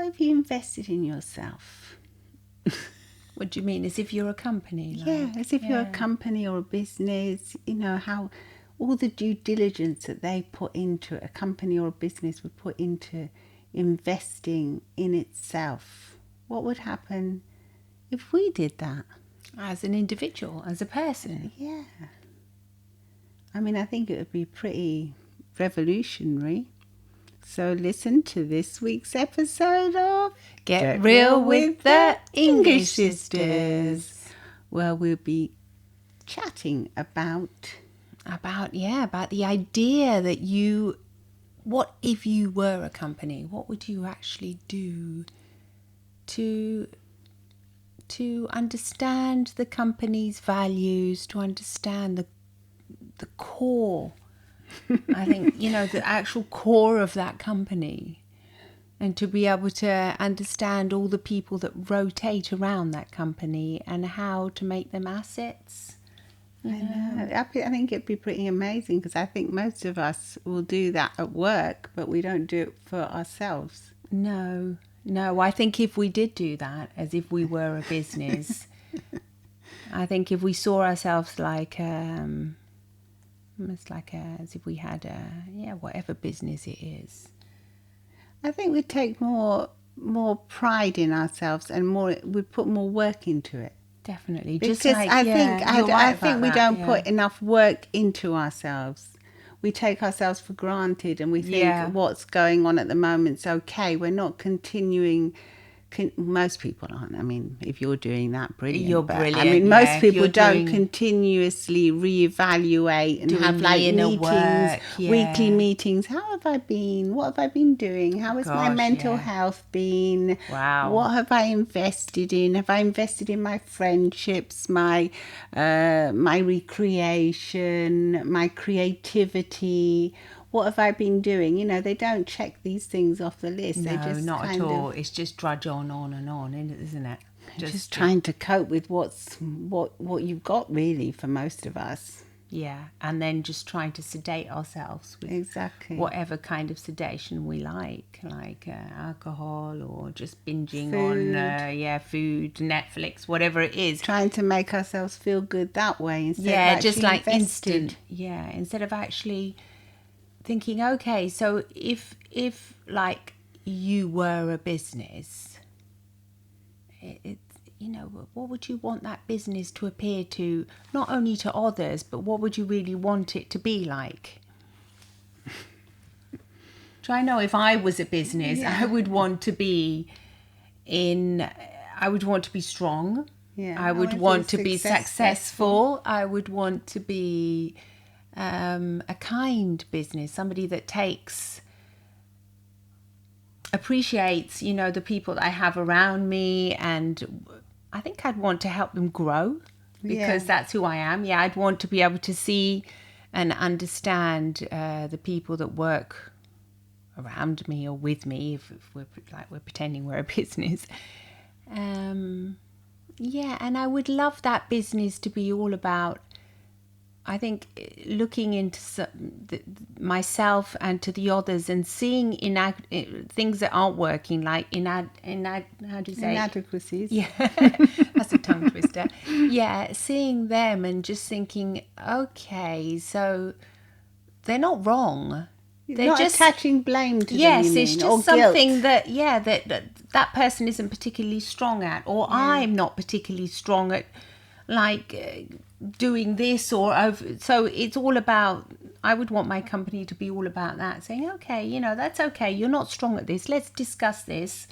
what if you invested in yourself? What do you mean? As if you're a company? Yeah, as if you're a company or a business, how all the due diligence that they put into it, a company or a business would put into investing in itself. What would happen if we did that? As an individual, as a person. Yeah. I mean, I think it would be pretty revolutionary. So listen to this week's episode of Get Real with the English Sisters. Well, we'll be chatting about the idea that what if you were a company? What would you actually do to understand the company's values, to understand the core, I think, the actual core of that company, and to be able to understand all the people that rotate around that company and how to make them assets. I know. I think it'd be pretty amazing, because I think most of us will do that at work, but we don't do it for ourselves. No, I think if we did do that, as if we were a business, I think if we saw ourselves like, almost like as if we had whatever business it is. I think we'd take more pride in ourselves and we'd put more work into it. Definitely. Because I think we don't put enough work into ourselves. We take ourselves for granted and we think what's going on at the moment's okay. We're not continuing. Most people aren't. I mean, if you're doing that, brilliant. You're brilliant. I mean, most people don't continuously reevaluate and have meetings, weekly meetings. How have I been? What have I been doing? How has my mental health been? Wow. What have I invested in? Have I invested in my friendships, my recreation, my creativity? What have I been doing? They don't check these things off the list. No, they just not at all. It's just drudge on and on, isn't it? Just trying to cope with what you've got, really, for most of us. Yeah, and then just trying to sedate ourselves with whatever kind of sedation we like alcohol or just binging on food, Netflix, whatever it is. Trying to make ourselves feel good that way instead of just like instant. Yeah, instead of actually thinking, okay, so if like you were a business, what would you want that business to appear to, not only to others, but what would you really want it to be like? So I know if I was a business, I would want to be strong. Yeah, I would want to be successful. I would want to be a kind business, somebody that appreciates, the people that I have around me, and I think I'd want to help them grow, because that's who I am. Yeah, I'd want to be able to see and understand the people that work around me or with me, if we're pretending we're a business. And I would love that business to be all about, I think, looking into myself and to the others and seeing things that aren't working, like how do you say? Inadequacies. Yeah, that's a tongue twister. Yeah, seeing them and just thinking, okay, so they're not wrong. They're not just attaching blame to them. Yes, it's just something guilt. that person isn't particularly strong at, or I'm not particularly strong at, doing this so it's all about, I would want my company to be all about that, saying, okay, that's okay, you're not strong at this, let's discuss this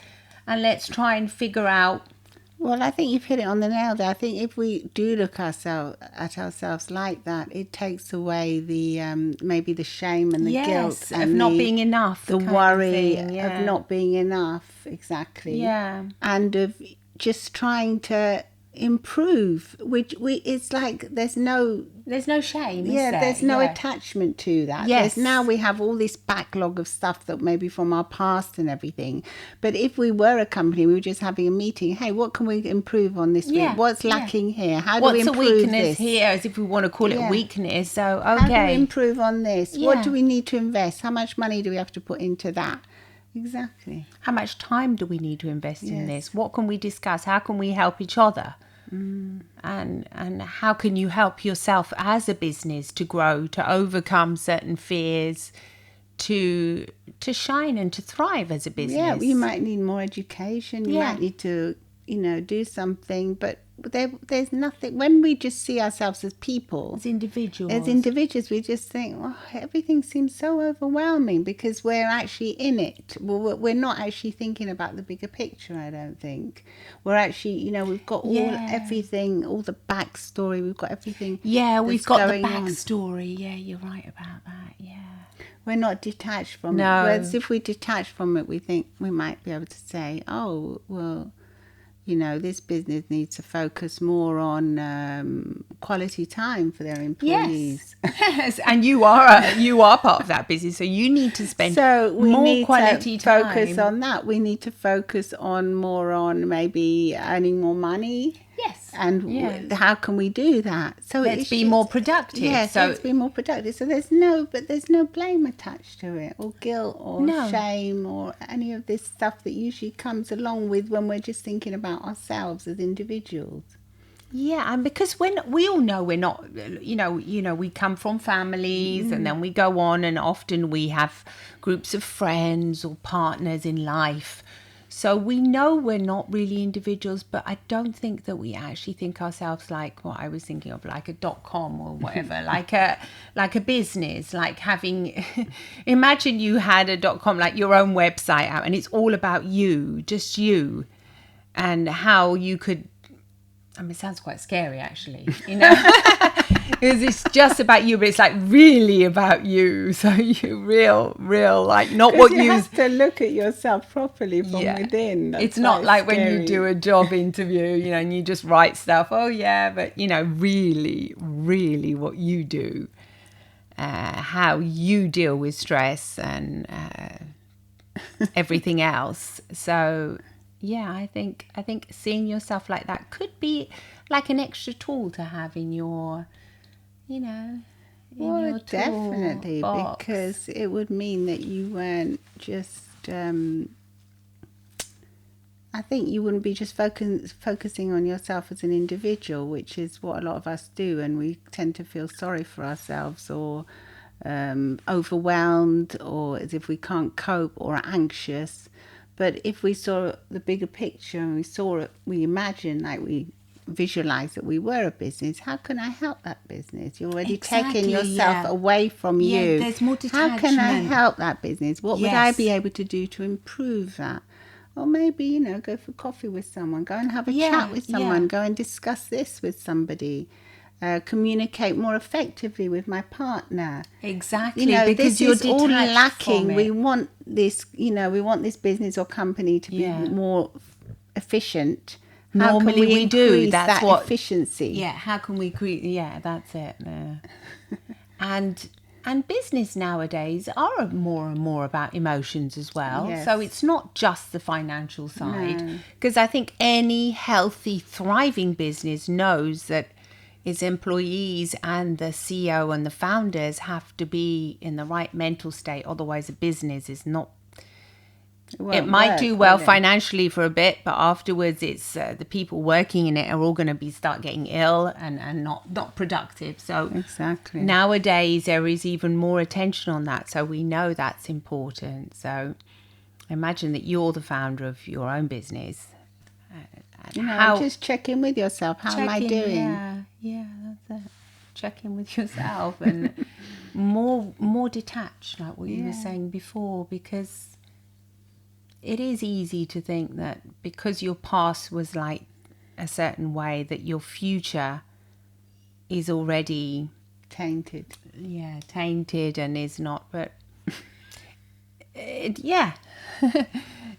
and let's try and figure out. Well, I think you've hit it on the nail there. I think if we do look at ourselves like that, it takes away the maybe the shame and the guilt of not being enough, the worry of not being enough, exactly, and of just trying to improve, which it's like there's no shame, there's no attachment to that. Now we have all this backlog of stuff that maybe from our past and everything, but if we were a company, we were just having a meeting, hey, what can we improve on this week? What's lacking here? How do we improve a weakness this here, as if we want to call it a weakness? So how do we improve on this? What do we need to invest? How much money do we have to put into that? Exactly. How much time do we need to invest in this? What can we discuss? How can we help each other? And how can you help yourself as a business to grow, to overcome certain fears, to shine and to thrive as a business? Yeah, you might need more education. You might need to, do something. But there's nothing. When we just see ourselves as people, as individuals, we just think, oh, everything seems so overwhelming because we're actually in it. Well, we're not actually thinking about the bigger picture, I don't think. We're actually, we've got everything, all the backstory. We've got everything. Yeah, we've got the backstory. Yeah, you're right about that. Yeah. We're not detached from it. Whereas if we detach from it, we think we might be able to say, oh, well, this business needs to focus more on quality time for their employees. Yes, and you are part of that business, so you need to spend more quality time. Focus on that. We need to focus on more on maybe earning more money. Yes. And how can we do that? So let's be more productive. Yes, let's be more productive. So there's no blame attached to it, or guilt, or shame, or any of this stuff that usually comes along with when we're just thinking about ourselves as individuals. Yeah, and because when we all know we're not, we come from families and then we go on, and often we have groups of friends or partners in life. So we know we're not really individuals, but I don't think that we actually think ourselves like what I was thinking of, like a .com or whatever, like a business, like having, imagine you had a .com, like your own website out, and it's all about you, just you, and how you could, it sounds quite scary actually, because it's just about you, but it's like really about you. So you real, like not what you have to look at yourself properly from within. It's not like scary. When you do a job interview, and you just write stuff. Oh yeah, but really, really what you do, how you deal with stress and everything else. So. Yeah, I think seeing yourself like that could be like an extra tool to have in your, your definitely box. Because it would mean that you weren't just. I think you wouldn't be just focusing on yourself as an individual, which is what a lot of us do, and we tend to feel sorry for ourselves or overwhelmed, or as if we can't cope or anxious. But if we saw the bigger picture and we saw it, we imagine, like we visualize that we were a business, how can I help that business? You're already taking yourself away from you. There's more detachment. How can I help that business? What would I be able to do to improve that? Or maybe, go for coffee with someone, go and have a chat with someone, go and discuss this with somebody. Communicate more effectively with my partner. Exactly, because this is all lacking. We want this, we want this business or company to be more efficient. How Normally can we do. That's what efficiency. Yeah, how can we create? Yeah, that's it. And business nowadays are more and more about emotions as well. Yes. So it's not just the financial side, because I think any healthy, thriving business knows that its employees and the CEO and the founders have to be in the right mental state. Otherwise, a business is not. It might do well financially for a bit, but afterwards, it's the people working in it are all going to start getting ill and not productive. So exactly nowadays there is even more attention on that. So we know that's important. So imagine that you're the founder of your own business. Just check in with yourself. How am I doing? Yeah, that's it. Check in with yourself and more detached, like what you were saying before, because it is easy to think that because your past was like a certain way, that your future is already tainted. Yeah, tainted and is not. But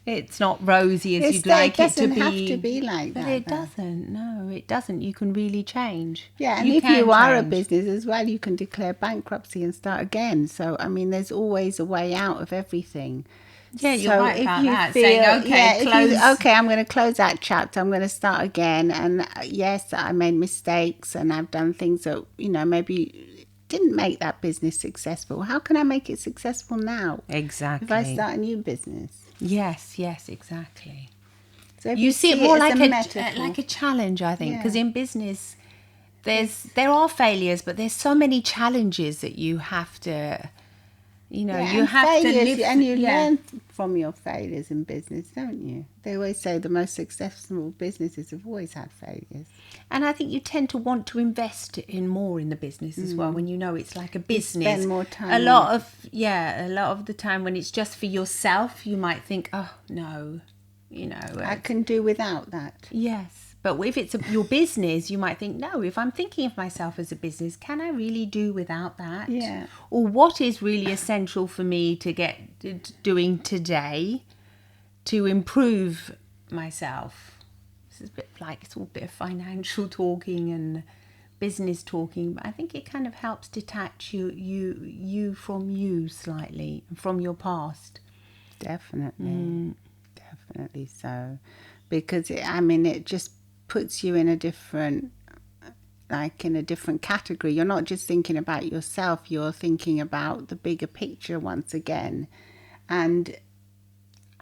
it's not rosy as you'd like it to be. It doesn't have to be like that. But it doesn't. No, it doesn't. You can really change. Yeah, and if you are a business as well, you can declare bankruptcy and start again. So, I mean, there's always a way out of everything. Yeah, you're right about that. Saying, I'm going to close that chapter. I'm going to start again. And yes, I made mistakes and I've done things that, maybe didn't make that business successful. How can I make it successful now? Exactly. If I start a new business. Yes, exactly. So you see it more like a like a challenge, I think, because in business there are failures, but there's so many challenges that you have to, you have to live, and you learn from your failures in business, don't you? They always say the most successful businesses have always had failures. And I think you tend to want to invest in more in the business as well when it's like a business. You spend more time. A lot of the time when it's just for yourself, you might think, oh no, I can do without that. Yes, but if it's your business, you might think, no, if I'm thinking of myself as a business, can I really do without that? Yeah. Or what is really essential for me to get doing today to improve myself? This is a bit like, it's all a bit of financial talking and business talking, but I think it kind of helps detach you from you slightly, from your past. Definitely. Definitely so, because it just puts you in a different category. You're not just thinking about yourself, you're thinking about the bigger picture once again, and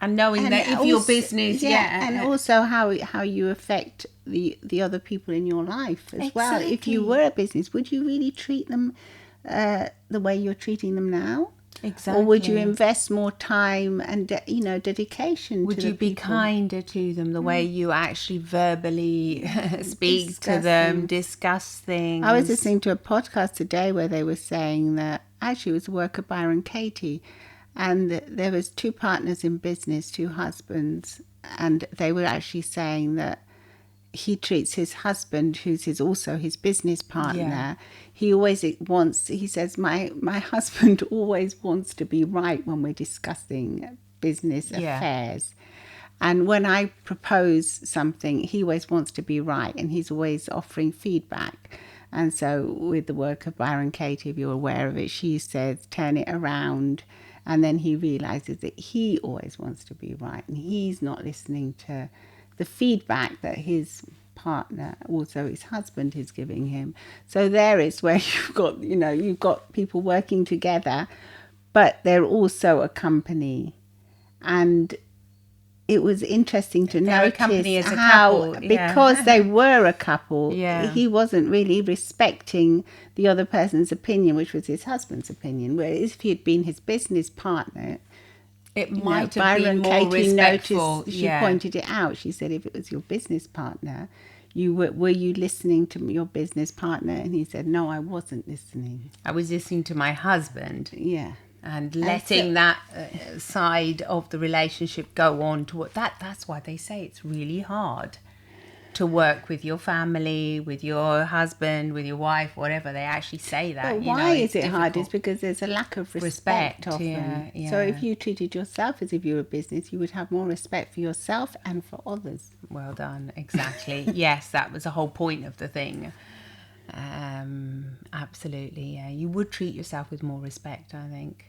knowing that if your business and also how you affect the other people in your life as well. If you were a business, would you really treat them the way you're treating them now? Exactly. Or would you invest more time and dedication would to you be kinder to them the way you actually verbally speak to them, discuss things? I was listening to a podcast today where they were saying that, actually it was a work of Byron Katie, and there was two partners in business, two husbands, and they were actually saying that he treats his husband, who's also his business partner, he says, my husband always wants to be right when we're discussing business affairs. And when I propose something, he always wants to be right, and he's always offering feedback. And so with the work of Byron Katie, if you're aware of it, she says, turn it around. And then he realizes that he always wants to be right, and he's not listening to the feedback that his partner, also his husband, is giving him. So there is where you've got people working together, but they're also a company. And it was interesting to notice how, because they were a couple, he wasn't really respecting the other person's opinion, which was his husband's opinion. Whereas if he had been his business partner, it might have been more respectful. She pointed it out. She said, if it was your business partner, were you listening to your business partner? And he said, no, I wasn't listening. I was listening to my husband. Yeah. And letting that side of the relationship go on to that's why they say it's really hard to work with your family, with your husband, with your wife, whatever. They actually say that. But why is it hard? It's because there's a lack of respect of them. Yeah. So if you treated yourself as if you were a business, you would have more respect for yourself and for others. Well done. Exactly. Yes, that was the whole point of the thing. Absolutely. Yeah, you would treat yourself with more respect, I think.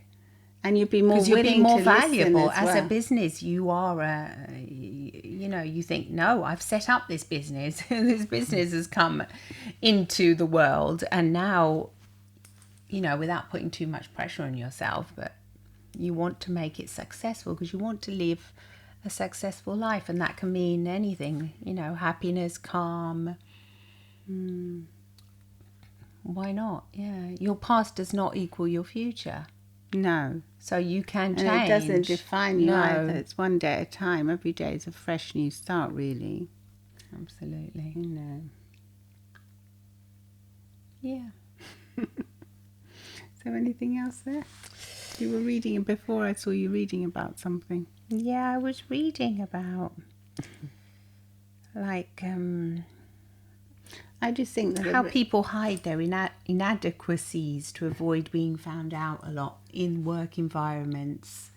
And you'd be more willing, you'd be more valuable as a business. You are, you think, no, I've set up this business. This business has come into the world, and now, without putting too much pressure on yourself, but you want to make it successful because you want to live a successful life, and that can mean anything. Happiness, calm. Why not? Yeah, your past does not equal your future. No. So you can change. And it doesn't define you either. It's one day at a time. Every day is a fresh new start, really. Absolutely. Yeah. Is there anything else there? You were reading before. I saw you reading about something. Yeah, I was reading about I just think that how people hide their inadequacies to avoid being found out a lot in work environments,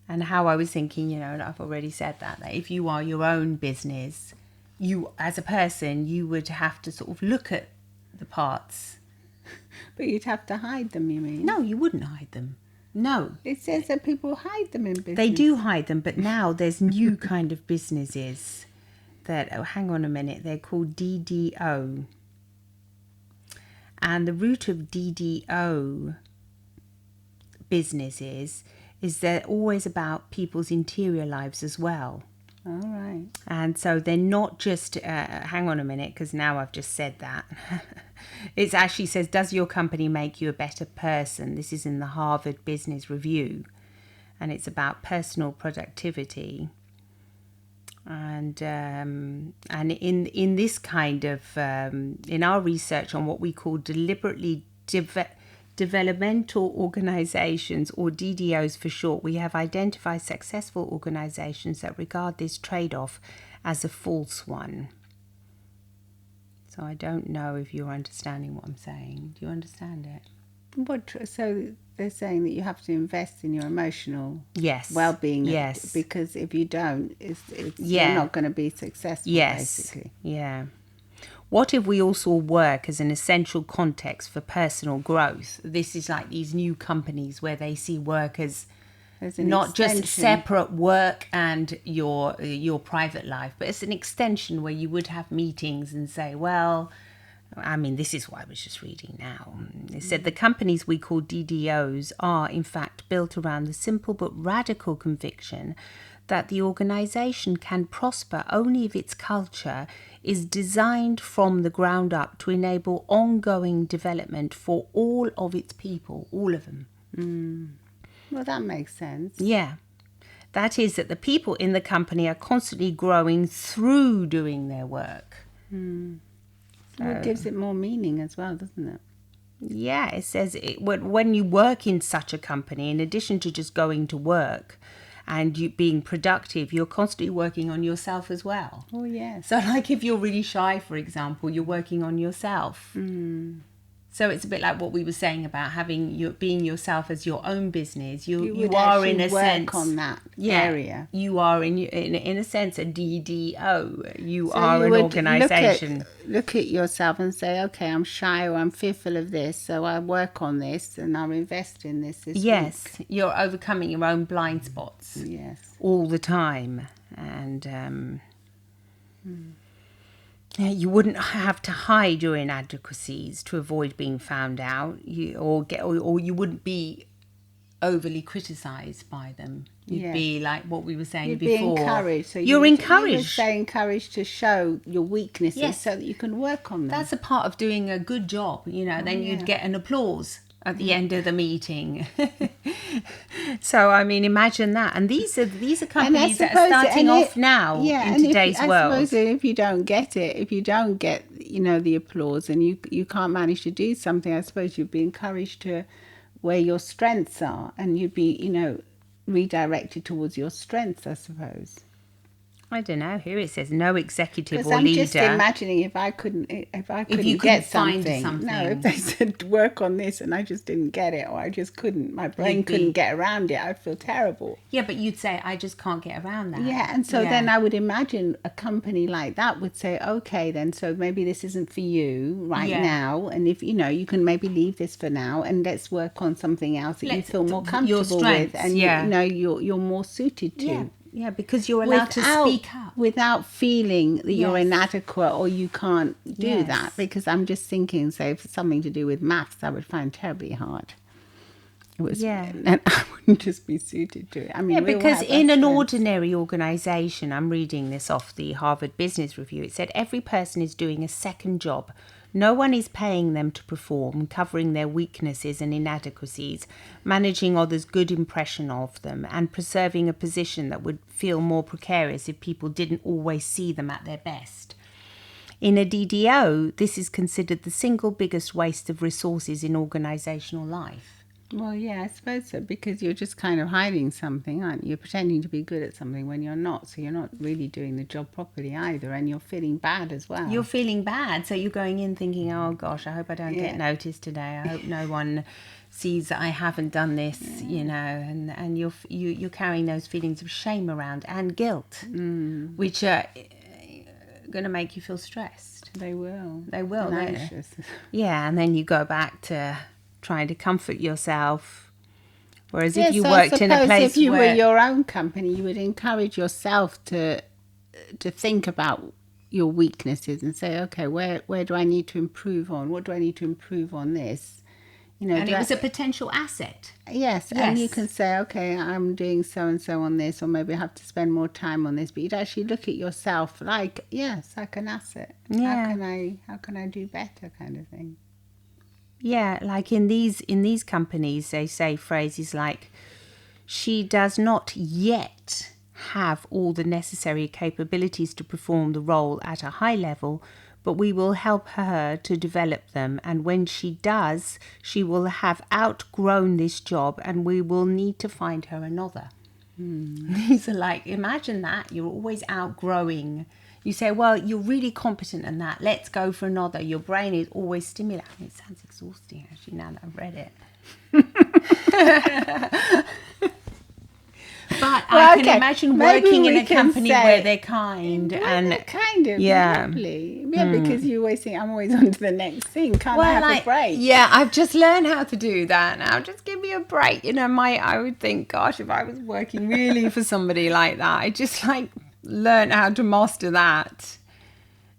and how I was thinking, and I've already said that if you are your own business, you as a person, you would have to sort of look at the parts. But you'd have to hide them, you mean? No, you wouldn't hide them. No. It says that people hide them in business. They do hide them, but now there's new kind of businesses that, hang on a minute, they're called DDO. And the root of DDO businesses is they're always about people's interior lives as well. All right. And so they're not just, hang on a minute, because now I've just said that. It actually says, does your company make you a better person? This is in the Harvard Business Review. And it's about personal productivity. And in this kind of, in our research on what we call deliberately developmental organizations, or DDOs for short, we have identified successful organizations that regard this trade-off as a false one. So I don't know if you're understanding what I'm saying. Do you understand it? So they're saying that you have to invest in your emotional yes. well-being. Yes. Because if you don't, you're not going to be successful, basically. Yeah. What if we all saw work as an essential context for personal growth? This is like these new companies where they see work as not just separate work and your private life, but it's an extension where you would have meetings and say, well, I mean, this is what I was just reading now. It said the companies we call DDOs are, in fact, built around the simple but radical conviction that the organization can prosper only if its culture is designed from the ground up to enable ongoing development for all of its people, all of them. Well, that makes sense. Yeah. That is that the people in the company are constantly growing through doing their work. So it gives it more meaning as well, doesn't it? Yeah, it says when you work in such a company, in addition to just going to work and you being productive, you're constantly working on yourself as well. Oh, yes. So like if you're really shy, for example, you're working on yourself. So it's a bit like what we were saying about being yourself as your own business. You are in a sense on that area. You are in a sense a DDO. You are an organisation. Look at yourself and say, okay, I'm shy or I'm fearful of this, so I work on this and I'll invest in this week. You're overcoming your own blind spots. Yes, all the time, and. You wouldn't have to hide your inadequacies to avoid being found out, or you wouldn't be overly criticised by them. You'd be like what we were saying before. You'd be encouraged. So you're encouraged. You would say encouraged to show your weaknesses so that you can work on them. That's a part of doing a good job, then you'd get an applause at the end of the meeting. So I mean, imagine that. And these are companies that are starting off now in today's world. I suppose if you don't get it, if you don't get the applause, and you can't manage to do something, I suppose you'd be encouraged to where your strengths are, and you'd be redirected towards your strengths, I suppose. I don't know. Here it says no executive or leader. Because I'm just imagining if I couldn't get something. No, if they said work on this and I just didn't get it, or I just couldn't, my brain couldn't get around it, I'd feel terrible. Yeah, but you'd say I just can't get around that. Yeah, and so then I would imagine a company like that would say, okay, then so maybe this isn't for you now, and if you can maybe leave this for now, and let's work on something else that you feel more comfortable with, and you're more suited to. Yeah, because you're allowed to speak up. Without feeling that you're inadequate or you can't do that. Because I'm just thinking, say, for something to do with maths, I would find terribly hard. And I wouldn't just be suited to it. I mean, because in an ordinary organisation, I'm reading this off the Harvard Business Review, it said every person is doing a second job. No one is paying them to perform, covering their weaknesses and inadequacies, managing others' good impression of them, and preserving a position that would feel more precarious if people didn't always see them at their best. In a DDO, this is considered the single biggest waste of resources in organisational life. Well, yeah, I suppose so, because you're just kind of hiding something, aren't you? You're pretending to be good at something when you're not, so you're not really doing the job properly either, and you're feeling bad as well. You're feeling bad, so you're going in thinking, oh gosh, I hope I don't get noticed today. I hope no one sees that I haven't done this, and you're carrying those feelings of shame around and guilt, which are going to make you feel stressed. They will. And anxious. Yeah, and then you go back to trying to comfort yourself, whereas if you worked in a place if you were your own company, you would encourage yourself to think about your weaknesses and say, okay, where do I need to improve on? What do I need to improve on this? and it was a potential asset. Yes, and you can say, okay, I'm doing so and so on this, or maybe I have to spend more time on this. But you'd actually look at yourself like, yes, like an asset. Yeah. How can I do better, kind of thing. Yeah, like in these companies, they say phrases like, she does not yet have all the necessary capabilities to perform the role at a high level, but we will help her to develop them. And when she does, she will have outgrown this job and we will need to find her another. These are like, imagine that, you're always outgrowing. You say, well, you're really competent in that. Let's go for another. Your brain is always stimulating. It sounds exhausting, actually, now that I've read it. But I can imagine working in a company where they're kind and kind of lovely. Yeah, because you always think, I'm always on to the next thing. Can't I have a break? Yeah, I've just learned how to do that now. Just give me a break. You know, I would think, gosh, if I was working really for somebody like that, I just learn how to master that.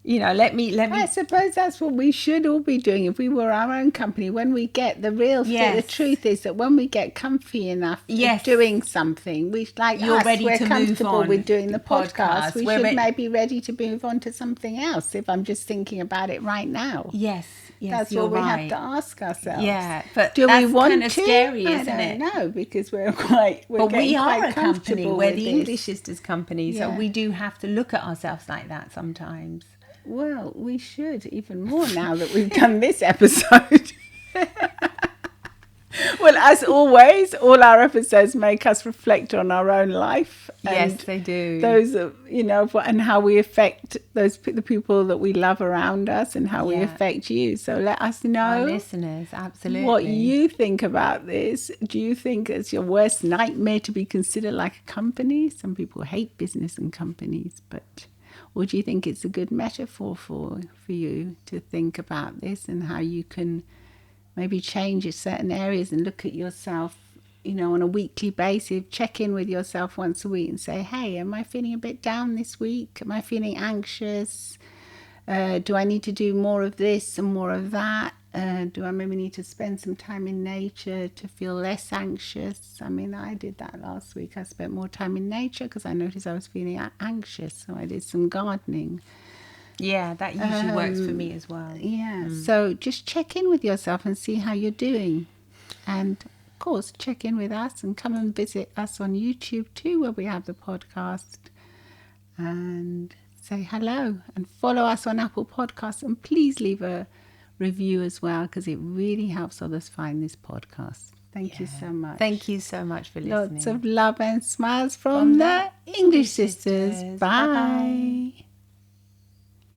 You know, let me. I suppose that's what we should all be doing if we were our own company. When we get the real thing, the truth is that when we get comfy enough doing something, we're comfortable with doing the podcast. We should maybe ready to move on to something else. If I'm just thinking about it right now, that's what we have to ask ourselves. Yeah, but do we want kind of to? Scary, isn't it? I don't know, because we are a company. We're the English Sisters company, so we do have to look at ourselves like that sometimes. Well, we should even more now that we've done this episode. Well, as always, all our episodes make us reflect on our own life. And yes, they do. Those, and how we affect the people that we love around us, and how we affect you. So let us know, our listeners, absolutely, what you think about this. Do you think it's your worst nightmare to be considered like a company? Some people hate business and companies, or do you think it's a good metaphor for you to think about this and how you can maybe change in certain areas and look at yourself, on a weekly basis, check in with yourself once a week and say, hey, am I feeling a bit down this week? Am I feeling anxious? Do I need to do more of this and more of that? Do I maybe need to spend some time in nature to feel less anxious? I mean, I did that last week. I spent more time in nature because I noticed I was feeling anxious. So I did some gardening. Yeah, that usually works for me as well. Yeah, so just check in with yourself and see how you're doing. And, of course, check in with us and come and visit us on YouTube too, where we have the podcast. And say hello and follow us on Apple Podcasts. And please leave a review as well, because it really helps others find this podcast. Thank you so much. Thank you so much for listening. Lots of love and smiles from the English Sisters. Bye.